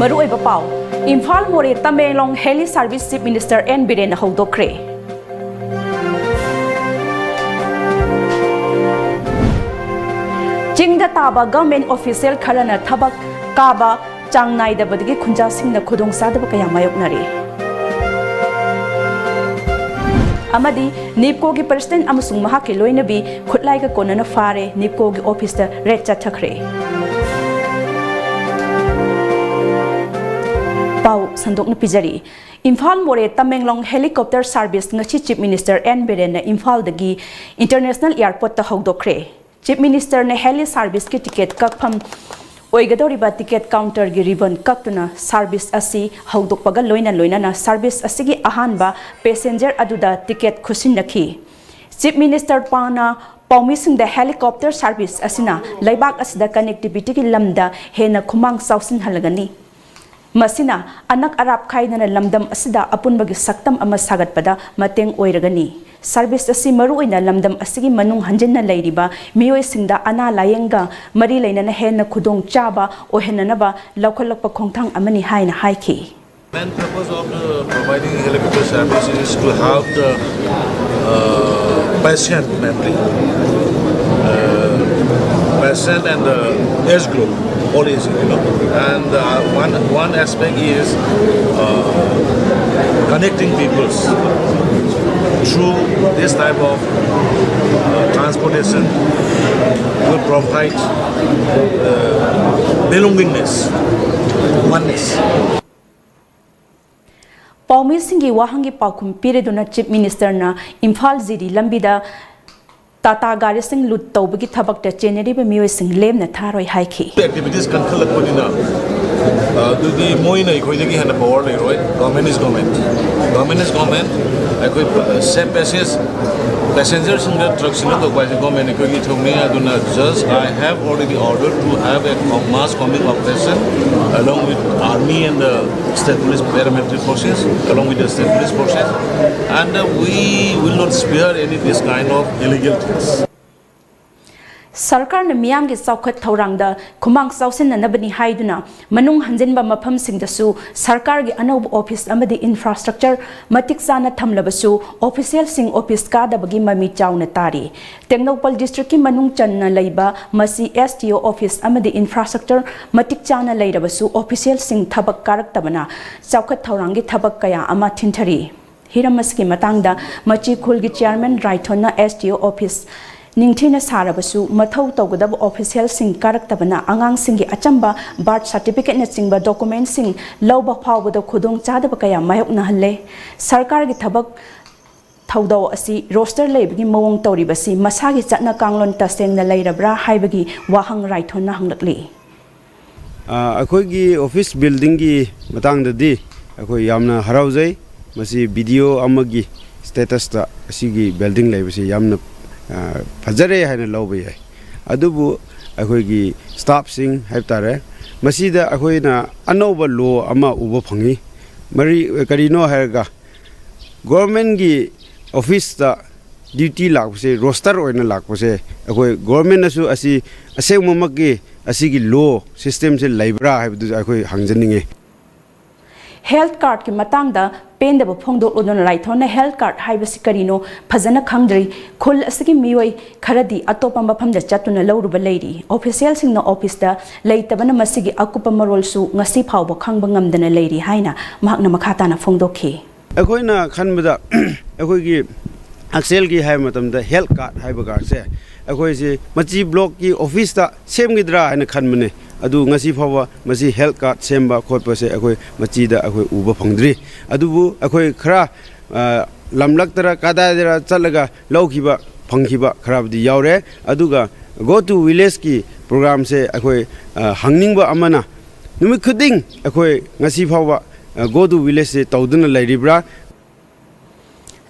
Maruoiba Pau, Imphal More Tamenglong Heli Service Chief Minister N. Biren Hodokre. Jingda Taba Government Official Karana Tabak Kaba Changnai the Badigi Kunja Singh the Kudong Sadabakaya Mayoknari. Amadi Nipko ki President Amasung Mahaki Loinabi could like a Konana Fare, Nipko ki officer Red Chatakre. Pau Sandok na Pizari. Imphal More Tamenglong Helicopter Service ngachi Chief Minister N. Biren na Imphal dagi International Airport ta Hodokre. Chief Minister na heli service ki ticket kakpham oigadoriba ticket counter gi ribbon kaktuna service asi hodokpaga loina na service asigi ahanba passenger aduda ticket khusin nakhi. Chief Minister pana Paumising the helicopter service asina laibak asida connectivity ki lamda hena khumang sausin halagani. Masina anak Arab khaina na lamdam asida apunbagi saktam ama sagatpada mateng oiragani. Service asi maruina lamdam asigi manung hanjin na lairiba miyoi singda ana layenga mari laina na hena khudong chaba o henanaba laukalakpa khongthang amani haina haiki. Main purpose of providing helicopter service is to have the patient memory, patient and the age group, all is, and one aspect is connecting peoples through this type of transportation will provide belongingness, oneness. Paumi Singi Wahangi Pakum Pireduna Chief Minister na Imphal Ziri Lambida Tata Gari Singh Lut Tobagi Tabak the Cheneri Mio Sing Lem na Taroi Haiki. Activities can collect the Moina Equity and the board, government is government. Government is government. I could send passengers in the trucks in the government equity to me. I do not just. I have already ordered to have a mass coming operation along with army and the state police paramilitary forces, along with the state police forces, and we will not spare any this kind of illegal things. Sarkar na miyang gi saukhat thaurangda khumang sausin na nabani haiduna manung hanjinba mafam singdasu sarkar gi anob office amadi infrastructure matik sana thamlabasu official sing office ka da bagi mami chauna tari Tengnopal district ki manung channa leiba masi STO office amadi infrastructure matik chana leirabasu official sing thabak karak tabana saukhat thaurangi thabak kaya ama thinthari hiramaski matangda machi khul gi chairman raithona STO office Ningtina Sarabasu, Matau Togadab official sing Karaktabana, Angang Singi Achamba, birth certificate Natsingba document sing, Loba Pow with the Kudung Chadabakaya, Mayok Nahale, Sarkar Gitabak Taudo Asi, roster labgi Mowong Toribasi, Masagi Zatna Kanglon Taseng the Lairabra, Haibagi, Wahang Raitona Hangli. Akogi office building gi Matang the D, Ako Yamna Harauze, Masi video Amagi, status the Sigi building labasi Yamna. Fajare haina lawbe yai adubu akhoi gi staff sing haibtare masida akhoi na anoba law ama uba phangi mari karino hairga government gi office ta duty lakse roster oina lakpose akhoi government asu asi asengmamak gi asigi law system se laibra haibdu akhoi hangjaninge Health card ki matangda pen da phongdo odon raithona health card haibasi karino phajana khangdri khul asigi mioi kharadi atopa mafam da chatuna lawruba leiri official sing no office da leitabana masigi akupa marol su ngasi phawba khangba ngamdana leiri haina mahakna makhata na phongdokhi akoina khanbada akoi gi axel gi hai matam da health card haiba card se akoi se machi block ki office da semgidra haina khanmane adu ngasi phawa masi health card semba khotpa se akoi machi da akoi uba phangdri adubu akoi khara lamlak tara kadadara chalaga lawkhiba phangkhiba kharabdi yaure aduga go to village ki program se akoi hangningba amana numi khuding akoi ngasi phawa go to village se tawduna lairibra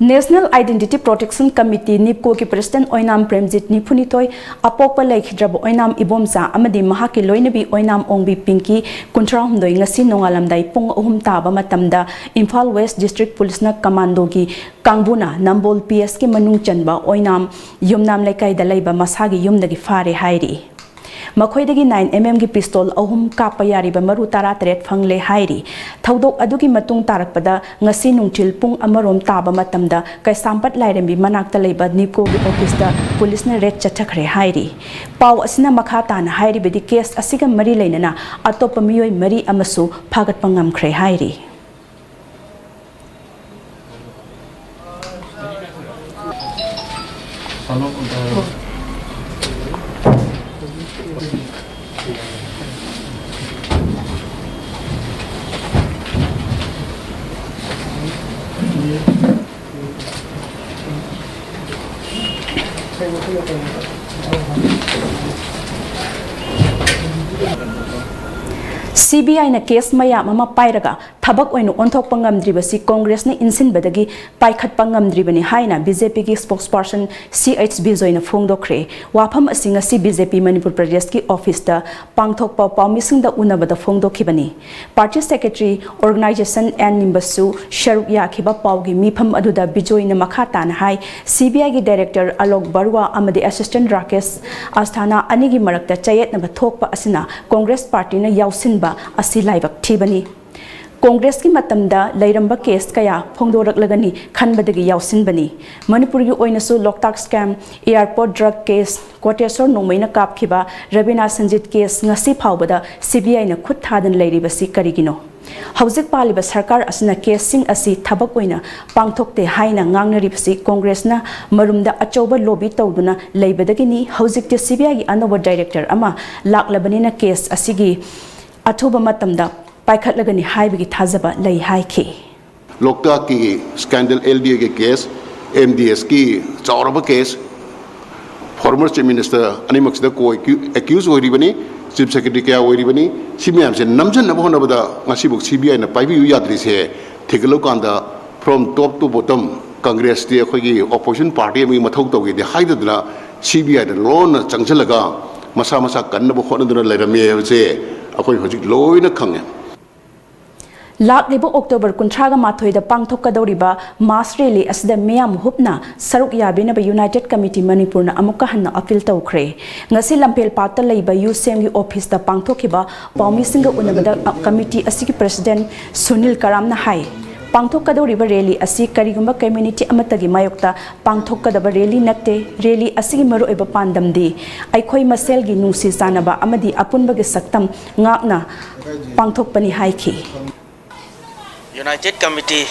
National Identity Protection Committee NIPCO ki President Oinam Premjit Niphunitoi apokpa laikhidraba Oinam Ibomsa amadi mahaki loinabi Oinam Ongbi Pinki kuntrahumdoi ngasi nongalamdai pung 3 taba matamda Imphal West District Police na Commando ki Kangbuna Nambol PS ki manung chanba Oinam Yumnam Laikai da laiba masagi yumdagi fare hairi ꯃꯈꯣꯏꯗꯒꯤ 9mm ꯒꯤ pistol ꯑꯍꯨꯝ ꯀꯥꯞꯄ ꯌꯥꯔꯤꯕ ꯃꯔꯨ 13 ꯐꯪꯂꯦ ꯍꯥꯏꯔꯤ ꯊꯧꯗꯣꯛ ꯑꯗꯨꯒꯤ ꯃꯇꯨꯡ ꯇꯥꯔꯛꯄꯗ ꯉꯁꯤ ꯅꯨꯡꯊꯤꯜ ꯄꯨꯡ ꯑꯃꯔꯣꯝ ꯇꯥꯕ ꯃꯇꯝꯗ ꯀꯩꯁꯥꯝꯄꯠ ꯂꯥꯏꯔꯦꯝꯕꯤ ꯃꯅꯥꯛꯇ ꯂꯩꯕ ꯅꯤꯞꯀꯣꯒꯤ ꯑꯣꯐꯤꯁꯇ ꯄꯨꯂꯤꯁꯅ ꯔꯦꯗ ꯆꯠꯊꯈ꯭ꯔꯦ ꯍꯥꯏꯔꯤ ꯄꯥꯎ ꯑꯁꯤꯅ ꯃꯈꯥ ꯇꯥꯅ ꯍꯥꯏꯔꯤꯕꯗꯤ ꯀꯦꯁ ꯑꯁꯤꯒ ꯃꯔꯤ ꯂꯩꯅꯅ ꯑꯇꯣꯞꯄ ꯃꯤꯑꯣꯏ 4 ꯑꯃꯁꯨ ꯐꯥꯒꯠꯄ ꯉꯝꯈ꯭ꯔꯦ ꯍꯥꯏꯔꯤ CBI na case mayam ama pairaga thabak oinu onthokpa ngamdribasi Congress na insinbadagi paikhatpa ngamdribani haina BJP ki spokesperson CH Bijoyna phongdokre wafam asinga si BJP Manipur Pradesh ki office da pangthokpa pawmising da unabada phongdokhibani party secretary organization and nimbasu sharuk yakhiba pawgi mifam aduda Bijoyna makhata na hai CBI ki director Alok Barua amadi assistant Rakesh Asthana anigi marakta chayet na thokpa asina Congress party na yausinba asi laibak thibani Congress ki matamda lairamba case kaya phongdoraklagani khanbadagi yausinbani Manipur gi oinasu Loktak scam airport drug case Kotesor nomaina kapkhiba Rabina Sanjit case ngasi phawbada CBI na khut thadan lairibasi karigino Haujik paliba sarkar asina case sing asi thabak oina pangthokte haina ngangnaribasi Congress na marumda achoba lobby tawduna leibadagini haujikte CBI gi anoba director ama laklabani na case asigi अथुबा मतमदा पाइखटलगनि हाइबगी थाजबा लई हाइखे लोकताक की scandal LDA के case MDS की चावरबा case former chief minister अनिमक्सदा को accused होरिबनी chief secretary क्या होरिबनी सिमियाम से नमजन नबो नबदा ngasibu CBI na पाइबियु याद्रि से थिगलो कांदा from top to bottom Congress दे अखोगी ऑपोजिशन पार्टी मी मथौ तौगे दे हाइददना CBI दा लोन चंगजलगा मसा मसा कन्नबो खोनदुना लेरमे से अखोई हजिक लोइना खंगे लाकलिबो अक्टोबर 18 दा पांगथोकदौरिबा मास रैली असदा मियाम हुपना सरुक याबिनबा यूनाइटेड कमिटी मणिपुर ना अमुका हन्ना अपील तौखरे ngasi lampel पाता लैबा यूसेम की ऑफिस दा पांगथोकिबा पाउमिसिंग उनबदा कमिटी असिकी प्रेसिडेंट सुनील कराम ना हाई पांगथोकदौरिबा रैली असि करिगुंबा कम्युनिटी अमतगी मायोक्ता पांगथोकदबा रैली नत्ते रैली असिगी मरु एबा पांदमदी आइखोई मसेलगी नुंसी जानबा अमदी अपुनबगे सक्तम ngakna पांगथोकपनि हाइखि United Committee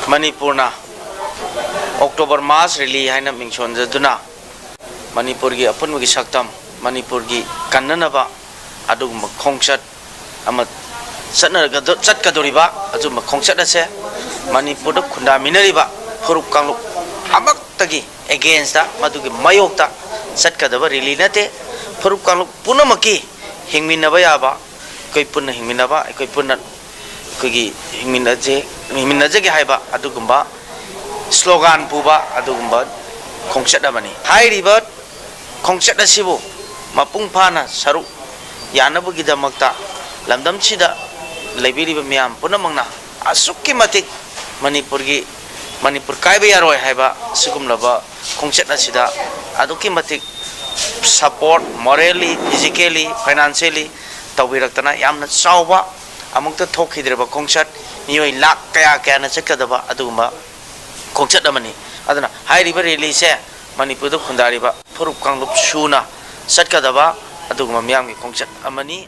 Manipur na October Mas rally haina mingchon jaduna Manipur gi apun gi saktam Manipur gi kannanaba adugum khongsat amat satna ga chat ka doriba ajum khongsat ase Manipur da khunda minariba furup kanglu amak tagi against da madugi mayokta sat ka daba rally nate furup kanglu punamaki hingminaba yaba koi punna hingminaba koi punna कोगी हिमिनजे के हाइबा अदुगुंबा slogan पुबा अदुगुंबा खोंगचदबनी हाइरिबा खोंगचदसिबु मपुंग फाना सरु यानबुगिदमक्ता लमदमसिदा लेबिरिबा मियाम पुनमंगना असुक्की मतिक मणिपुर कायबा यारोय हाइबा सिगुमलबा खोंगचदसिदा अदुक्की मतिक सपोर्ट मोरली फिजिकली फाइनेंशियली तौबिरक्तना यामना चावबा अमुक्त थोखिद्रबा खोंगचत मियोय लाख कया कया न चकदबा अदुगुंबा खोंगचत अमनी अदना हाइरिबा रैली से मणिपुर द खुंदारिबा फुरुप कांगलुप सुना चकदबा अदुगुंबा मियाम की खोंगचत अमनी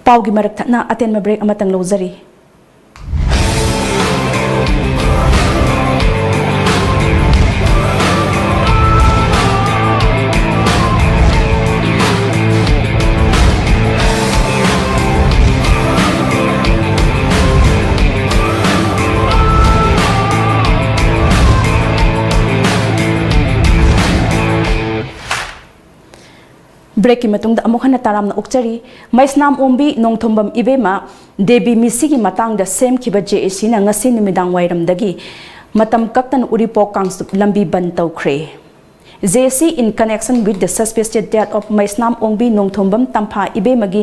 पाउगी मरक थना अतेन ब्रेक अमतंग लौजरी ब्रेक की मतुंग अमुखन तारामना उक्चरी मैस्नाम ओम्बी नोंथोंबम इबेमा देवी मिसिगी मतंग द सेम खिबा JAC ना ngasi निमिदांग वाइरमदगी मतम कक्तन उरिपो कांगसुप लंबी बन तौख्रे JAC in connection with the suspected death of Maisnam Ongbi Nongthombam Tampa Ibemagi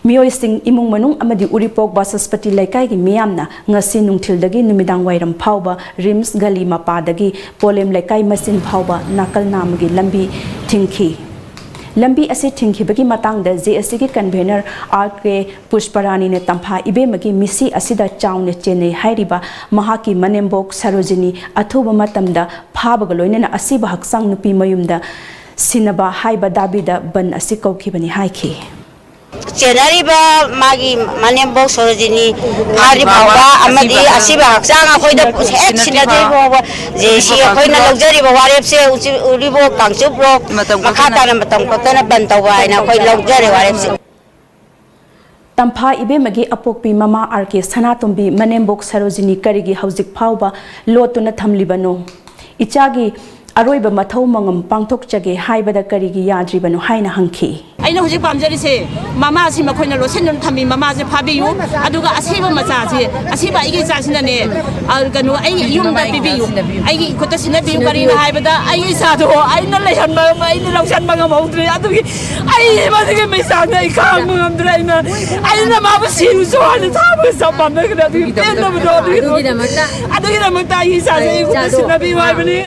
Mioi Singh Imung Manung Amadi Uripok Basaspati Laikai gi Miyamna ngasi nungthildagi numidang wairam phauba Rims Gali Mapadagi Polem Laikai Masin phauba Nakal Namagi Lambi Thingki lambi ase thingkhibagi matangda JSC gi convener RK Pushparani ne tampha ibemagi misi asida chaune chennai hairiba mahaki manembok Sarojini athuba matamda phabaga loinena asiba haksang nupi mayumda sinaba haiba dabida ban asi kaukhibani haiki Jenariba magi manembok Sarojini hari bhawa amadi asiba haksang akoida het sinadri bo JC akoina laujariba warepse uribo kangchupro makhatana matam kotana bantawa ina akoi laujari warepse Tampha ibemagi apokpi mama RK Sanatombi manembok Sarojini karigi hauzik phauba lotuna thamlibano ichagi aroiba mathau mangam pangthokchage haibada karigi yadribano haina hangki aina hojik pamjarise mama si makhoina losen thami mama se phabiyu aduga asiba macha se asiba igi chasina ne alganu ai yumda bibiyu ai khota sina biyu karina haibada ai sa do aina lehan ma aina lausan mangam haudre adugi ai madige me sa nei khang mangam draina aina ma basiru so hal thabu sabam ne adu tenna do adugi namata ai sa se khota sina biyu haibani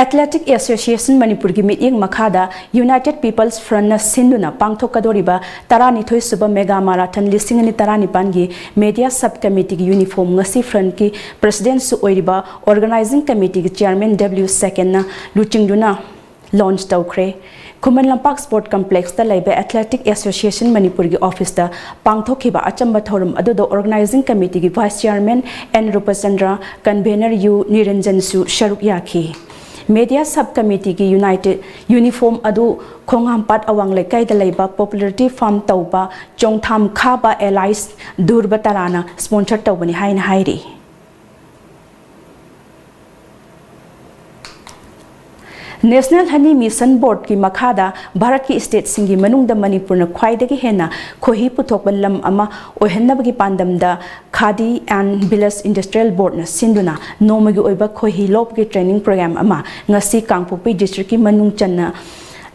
Athletic Association Manipur gi meeting makhada United People's Front na sinduna pangthokadoriba tarani thoi suba mega marathon listing ni tarani pangi media subcommittee gi uniform ngasi front ki president su oiriba organizing committee gi chairman W second na luchingduna launch tawkhre Kuman Lampak Sport Complex ta laiba Athletic Association Manipur gi office ta pangthokhiba achamba thorum adudo organizing committee gi vice chairman N Rupachandra convener U Niranjan su sharuk yakhi Media Subcommittee ki United Uniform adu Khonghampat awang lekai da laiba Popularity Farm tauba Chongtham Khaba Allies Durbatarana sponsor tawbani haina hairi National Honey Mission Board ki makhada Bharat ki state singi manungda Manipur na khwaidagi hena khohi puthokba lam ama ohenabagi pandamda Khadi and Bilas Industrial Board na sinduna nomagi oiba khohi lopgi training program ama ngasi Kangpokpi district ki manung channa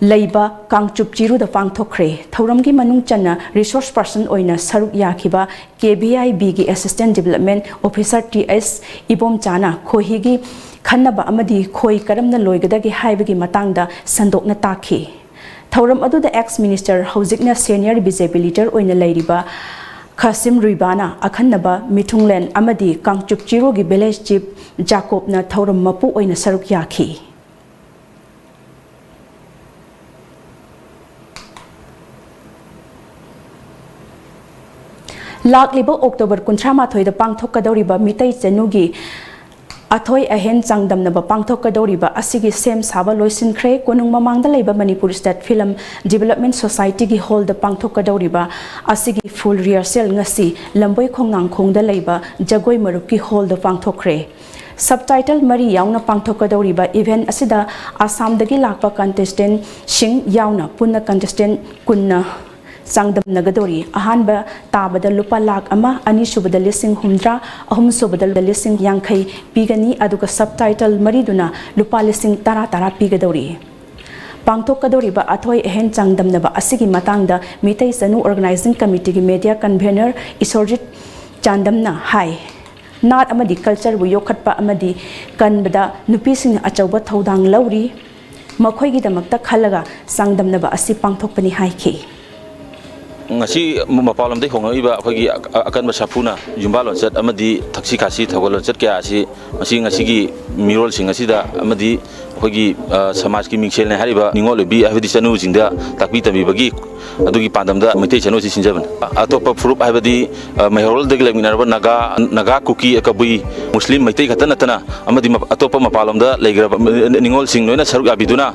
Laiba Kangchup Chiru da pangthokre Thauramgi manung channa resource person oina saruk yakhiba KBIB gi Assistant Development Officer TS Ibom Chana khohi gi Khanaba amadi khoi karamna loigadagi haibagi matangda sandokna takhi Thauram adu the ex minister Haujikna senior BJP leader oina lairiba Khasim Ruibana akhanaba Mithunglen amadi Kangchup Chiru gi village chief Jacob na Thauram mapu oina saruk yakhi Lakliba October 19 da pangthokadoriba mitai chenugi Athoi ahen changdamnaba pangthokadoriba asigi sem saba loisinkhre konung mamangda leiba Manipur State Film Development Society gi hall da pangthokadoriba asigi full rehearsal ngasi lamboi khongnang khongda leiba jagoi marup ki hall da pangthokre Subtitle Mari Yauna pangthokadoriba event asida Assam dagi lakpa contestant sing yauna punna contestant kunna Sangdam Nagadori, Ahanba, Tabada Lupa Lak Ama, Anisubada Lissing Humdra, Ahumsubada Lissing Yankai, Pigani, Aduka subtitle Mariduna, Lupa Lissing Tara Tara Pigadori. Pangthokadoriba Athoi Hen Changdam Naba Asigi Matangda, Mitai Sanu Organizing Committee Media Convener, Isorjit Chandamna, Hai. Not Amadi Culture, Wuyokatpa Amadi, Kanbada, Nupising Achauba Thodang Lauri, Makoigi the Makta Kalaga, Sangdam Naba Asi Pangthokpani Haiki. ngasi mapalam dei hongiba akhoi akan basapuna jumba lonset amadi thaksi khasi thogol lonset kya asi ngasi gi mirol sing asi da amadi akhoi samaj ki mingsel ne hariba ningol bi abdi chanu jingda takbi tabi bagi adugi pandamda mitai chanu si sinjaban atopa furup abdi mahorol deg leminar naga kuki akabui muslim mitai khatana tana amadi atopa mapalam da legra ningol sing noina saruk abiduna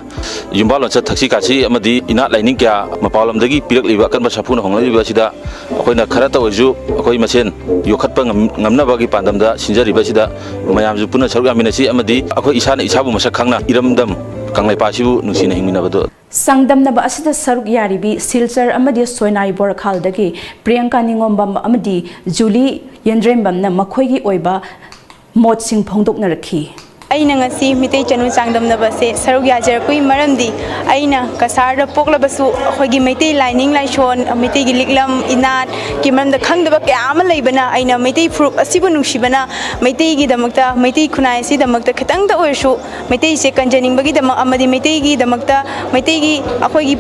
jumba lonset thaksi khasi amadi ina lining kya mapalam dagi pirak liba kan basapuna hongiba sida akoina kharata oju akoi masen yokhatpa ngamnabagi pandamda sinjariba sida mayamju puna saruk aminasi amadi akoi isana isabu masak khangna iramdam kanglai pasibu nungsina hingminabado Sangdamnaba asida saruk yaribi Silchar amadi Soinai Borakhaldagi Priyanka Ningombam amadi Julie Yendrembamna makhoigi oiba mot sing phongdokna rakhi ꯑꯩꯅ ꯉꯁꯤ ꯃꯤꯇꯩ ꯆꯅꯨ ꯆꯥꯡꯗꯝꯅꯕꯁꯦ ꯁꯔꯨꯛ ꯌꯥꯖꯔꯛꯄꯒꯤ ꯃꯔꯝꯗꯤ ꯑꯩꯅ ꯀꯁꯥꯔꯗ ꯄꯣꯛꯂꯕꯁꯨ ꯑꯩꯈꯣꯏꯒꯤ ꯃꯩꯇꯩ ꯂꯥꯏꯅꯤꯡ lesson ꯃꯩꯇꯩꯒꯤ ꯂꯤꯛꯂꯝ ꯏꯅꯥꯠꯀꯤ ꯃꯔꯝꯗ ꯈꯪꯗꯕ ꯀꯌా ꯑꯃ ꯂꯩꯕꯅ ꯑꯩꯅ ꯃꯩꯇꯩ ꯐꯨꯔꯨꯞ ꯑꯁꯤꯕꯨ ꯅꯨꯡꯁꯤꯕꯅ ꯃꯩꯇꯩꯒꯤꯗꯃꯛꯇ ꯃꯩꯇꯩ ꯈꯨꯟꯅꯥꯏ ꯑꯁꯤꯗꯃꯛꯇ ꯈꯤꯇꯪꯗ ꯑꯣꯏꯔꯁꯨ ꯃꯩꯇꯩꯁꯦ ꯀꯟꯖꯅꯤꯡꯕꯒꯤꯗꯃꯛ ꯑꯃꯗꯤ ꯃꯩꯇꯩꯒꯤꯗꯃꯛꯇ ꯃꯩꯇꯩꯒꯤ ꯑꯩꯈꯣꯏꯒꯤ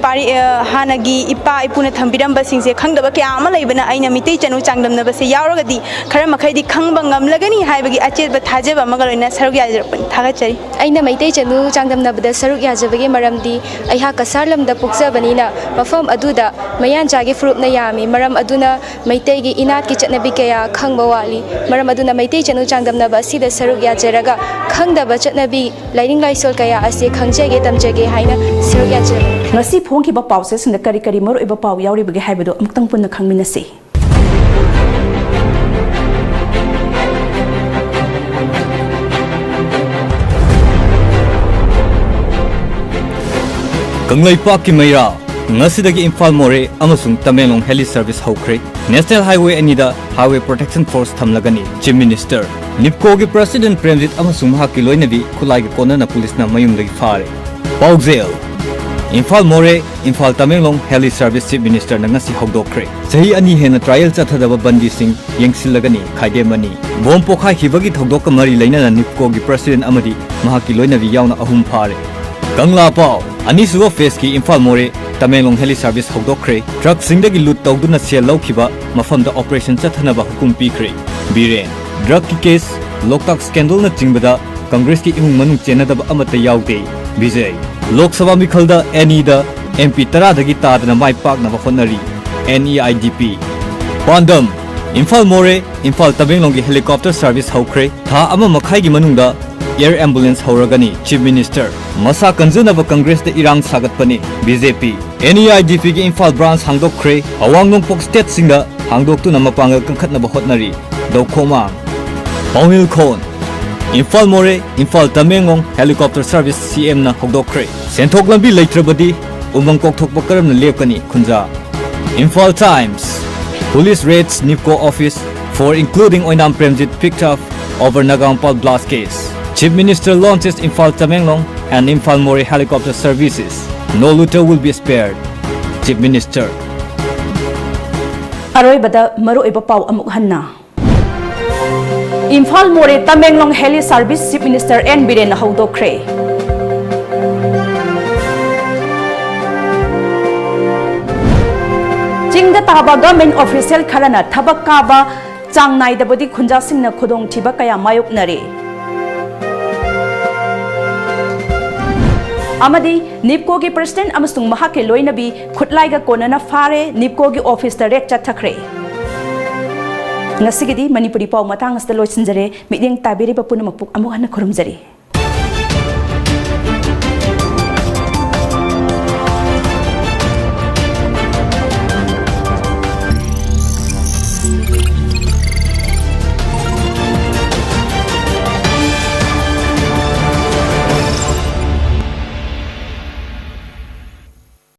ꯍꯥꯟꯅꯒꯤ ꯏꯄꯥ ꯏꯄꯨꯅ ꯊꯝꯕꯤꯔꯝꯕꯁꯤꯡꯁꯦ ꯈꯪꯗꯕ ꯀꯌꯥ ꯑꯃ ꯂꯩꯕꯅ ꯑꯩꯅ ꯃꯤꯇꯩ ꯆꯅꯨ ꯆꯥꯡꯗꯝꯅꯕꯁꯦ ꯌꯥꯎꯔꯒꯗꯤ ꯈꯔ ꯃꯈꯩꯗꯤ ꯈꯪꯕ ꯉꯝꯂꯒꯅꯤ ꯍꯥꯏꯕꯒꯤ ꯑꯆꯦꯠꯄ ꯊꯥꯖꯕ ꯑꯃꯒ ꯂꯣꯏꯅ ꯁꯔꯨꯛ ꯌꯥꯖꯔꯛꯄꯅꯤ ꯊꯥꯒꯠꯆꯔꯤ ꯑꯩꯅ ꯃꯩꯇꯩ ꯆꯅꯨ ꯆꯥꯡꯗꯝꯅꯕꯗ ꯁꯔꯨꯛ ꯌꯥꯖꯕꯒꯤ ꯃꯔꯝꯗꯤ ꯑꯩꯍꯥꯛ ꯀꯁꯥꯔ ꯂꯝꯗ ꯄꯣꯛꯆꯕꯅꯤꯅ ꯃꯐꯝ ꯑꯗꯨꯗ ꯃꯌꯥꯟꯆꯥꯒꯤ ꯐꯨꯔꯨꯞꯅ ꯌꯥꯝꯃꯤ ꯃꯔꯝ ꯑꯗꯨꯅ ꯃꯩꯇꯩꯒꯤ ꯏꯅꯥꯠꯀꯤ ꯆꯠꯅꯕꯤ ꯀꯌꯥ ꯈꯪꯕ ꯋꯥꯠꯂꯤ ꯃꯔꯝ ꯑꯗꯨꯅ ꯃꯩꯇꯩ ꯆꯅꯨ ꯆꯥꯡꯗꯝꯅꯕ ꯑꯁꯤꯗ ꯁꯔꯨꯛ ꯌꯥꯖꯔꯒ ꯈꯪꯗꯕ ꯆꯠꯅꯕꯤ ꯂꯥꯏꯅꯤꯡ ꯂꯥꯏꯁꯣꯜ ꯀꯌా ꯑꯁꯤ ꯈꯪꯖꯒꯦ ꯇꯝꯖꯒꯦ ꯍꯥꯏꯅ ꯁꯔꯨꯛ ꯌꯥꯖꯕꯅꯤ ngasi phongkiba pawsesingda kari kari maruiba paw yauribage haibado amutang punna khangminasi Kanglaipak ki Maira ngasidagi Imphal More amasung Tamenglong Heli Service hokre National Highway anida Highway Protection Force thamlagani Chief Minister Nipco gi President Premjit amasung mahaki loinabi khulai gi konana police na mayum lagi fare Paugzel Imphal More Imphal Tamenglong Heli Service Chief Minister na ngasi hokdokre sahi ani hena trial chathadaba bandi sing yengsilagani khaidemani bom pokhai hibagi thokdok mari lainana Nipco gi President amadi mahaki loinabi yauna ahum fare Kangla Pau Anisuwa Face ki Imphal More Tamenglong Heli Service hokdokre truck singdagi loot tawduna sel lawkhiba mafamda operation chathanaba hukum pikre Biren drug ki case Loktak scandal na chingbada Congress ki imung manung chenadaba amata yaude Vijay Lok Sabha mikhalda NE da MP tara dagi tadana mai pak na honnari NEIDP Pandam Imphal More Imphal Tamenglong gi helicopter service hokre tha ama makhai gi manungda Air Ambulance Hauragani Chief Minister Masa Kanjunaba Congress the Irang Sagatpani BJP NEIDP gi Imphal branch hangdokre Awangnong Pok State Singa hangdok tu namapanga kangkhatnaba hotnari Dokhomang Pawnil Khon Imphal More Imphal Tamenglong Helicopter Service CM na hokdokre Senthok lambi leitrabadi umang kokthokpa karamna lepkani khunja Imphal Times Police raids Nipco office for including Oinam Premjit picked up over Nagampal blast case Chief Minister launches Imphal Tamenglong and Imphal More helicopter services. No looter will be spared. Chief Minister. Aroibada maruiba paw amuk hanna Imphal More Tamenglong Heli Service Chief Minister N Biren hokdokre Jingda taba government official kharana thabak kaba chang naidabadi khunja singna khudong thiba kaya mayoknare Amadi Nipco gi President amasung mahake loinabi khutlaiga konana fare Nipco gi office da rek chathakre Ngasigidi Manipuri paw matang asta loisinjare miding tabiri ba punamakpuk amu hana khurumjari